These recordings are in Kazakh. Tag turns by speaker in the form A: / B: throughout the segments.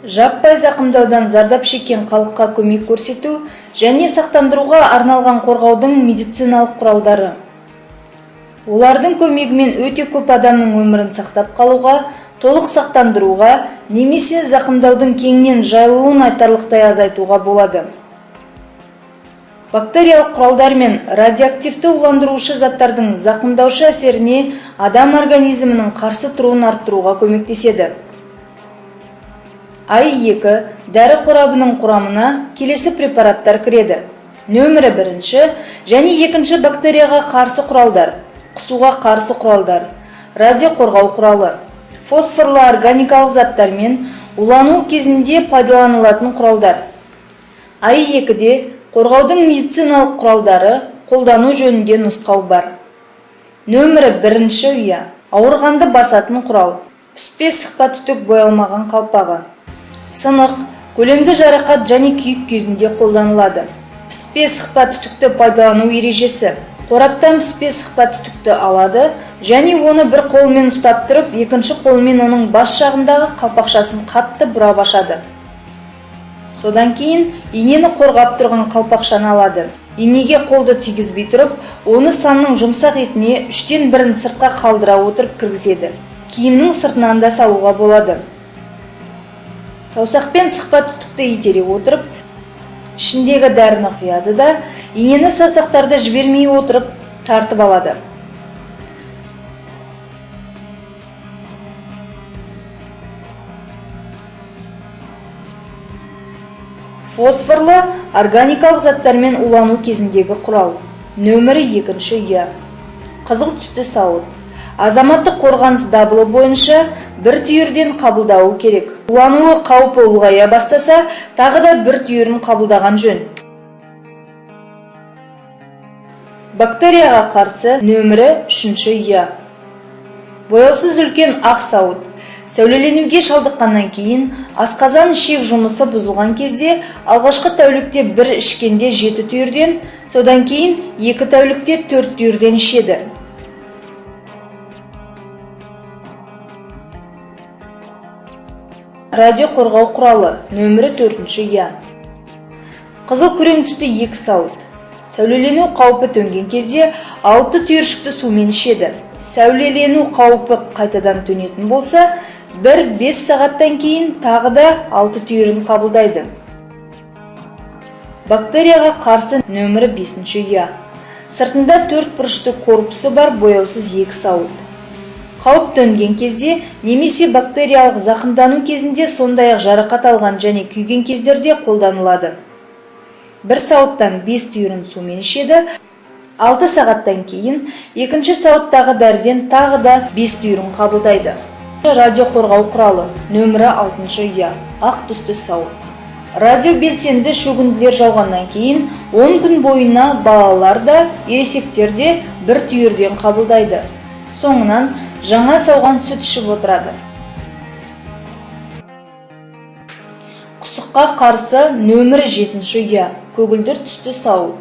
A: жаппай зақымдаудан зардап шеккен халыққа көмек көрсету және сақтандыруға арналған қорғаудың медициналық құралдары. Олардың көмегімен өте көп адамның өмірін сақтап қалуға, толық сақтандыруға немесе зақымдаудың кеңінен жайылуын айтарлықтай азайтуға болады. Бактериялық құралдар мен радиоактивті уландырушы заттардың зақымдаушы әсеріне адам организмінің қарсы тұруын арттыруға көмектеседі. I2 дәрі қорабының құрамына келесі препараттар кіреді. Нөмірі 1 және 2 бактерияға қарсы құралдар, құсуға қарсы құралдар, радиоқорғау құралы, фосфорлы органикалық заттар мен улану кезінде пайдаланылатын құралдар. I2-де қорғаудың медициналық құралдары қолдану жөнінде нұсқау бар. Нөмірі 1 ұя, ауырғанды басатын құрал, піспе сықпа түтік боялмаған қалпағы. Сынық, көлемді жарақат және күйік кезінде қолданылады. Піспе сықпа түтікті пайдалану ережесі. Қораптан піспе сықпа түтікті алады және оны бір қолмен ұстап тұрып, екінші қолмен оның бас жағындағы қалпақшасын қатты бұрап ашады. Содан кейін инені қорғап тұрған қалпақшаны алады. Инеге қолды тигізбей тұрып, оны санның жұмсақ етіне 3-тен 1-ін сыртқа қалдыра отырып кіргізеді. Киімнің сыртынан да салуға болады. Саусақпен сықпа түтікті итере отырып, ішіндегі дәріні құяды да, инені саусақтарды жібермей отырып тартып алады. Фосфорлы органикалық заттармен улану кезіндегі құрал. Нөмірі 2 ұя. Қызыл түсті сауыт. Азаматтық қорғаныс дабылы бойынша бір түйірден қабылдауы керек. Улануы қаупі ұлғая бастаса, тағы да бір түйірін қабылдаған жөн. Бактерияға қарсы нөмірі 3 ұя. Бояусыз үлкен ақ сауыт. Сәулеленуге шалдыққаннан кейін, асқазан ішек жұмысы бұзылған кезде, алғашқы тәулікте бір ішкенде 7 түйірден, содан кейін 2 тәулікте 4 түйірден ішеді. Радиоқорғау құралы, нөмірі 4 ұя. Қызыл күрең түсті 2 сауыт. Сәулелену қаупі төнген кезде 6 түйіршікті сумен ішеді. Сәулелену қаупі қайтадан төнетін болса, 1-5 сағаттан кейін тағы да 6 түйірін қабылдайды. Бактерияға қарсы нөмірі 5 ұя. Сыртында 4 бұрышты корпусы бар бояусыз 2 сауыт. Қауіп төнген кезде немесе бактериялық зақымдану кезінде, сондай-ақ жарақат алған және күйген кездерде қолданылады. 1 сауыттан 5 түйірін сумен ішеді, 6 сағаттан кейін 2 сауыттағы дәріден тағы да 5 түйірін қабылдайды. Радиоқорғау құралы, нөмірі 6 ұя, ақ түсті сауыт. Радиобелсенді шөгінділер жауғаннан кейін 10 күн бойына балалар да, ересектер де 1 түйірден қабылдайды. Соңынан жаңа сауған сүт ішіп отырады. Құсыққа қарсы нөмірі 7 ұя, көгілдір түсті сауыт.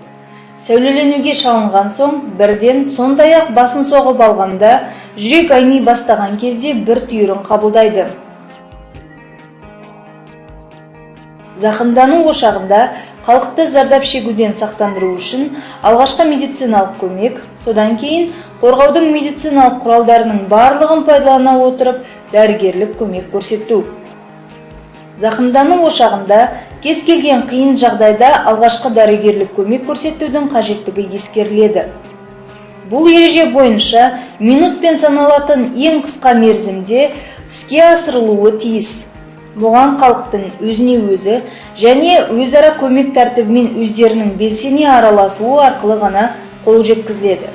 A: Сәулеленуге шалынған соң, бірден, сондай-ақ басын соғып алғанда, жүрек айни бастаған кезде 1 түйірін қабылдайды. Зақымдану ошағында халықты зардап шегуден сақтандыру үшін алғашқы медициналық көмек, содан кейін қорғаудың медициналық құралдарының барлығын пайдалана отырып дәрігерлік көмек көрсету. Зақымдану ошағында кез келген қиын жағдайда алғашқы дәрігерлік көмек көрсетудің қажеттігі ескеріледі. Бұл ереже бойынша минутпен саналатын ең қысқа мерзімде іске асырылуы тиіс. Бұған халықтың өзіне өзі және өзара көмек тәртібімен өздерінің белсене араласуы арқылы ғана қол жеткізіледі.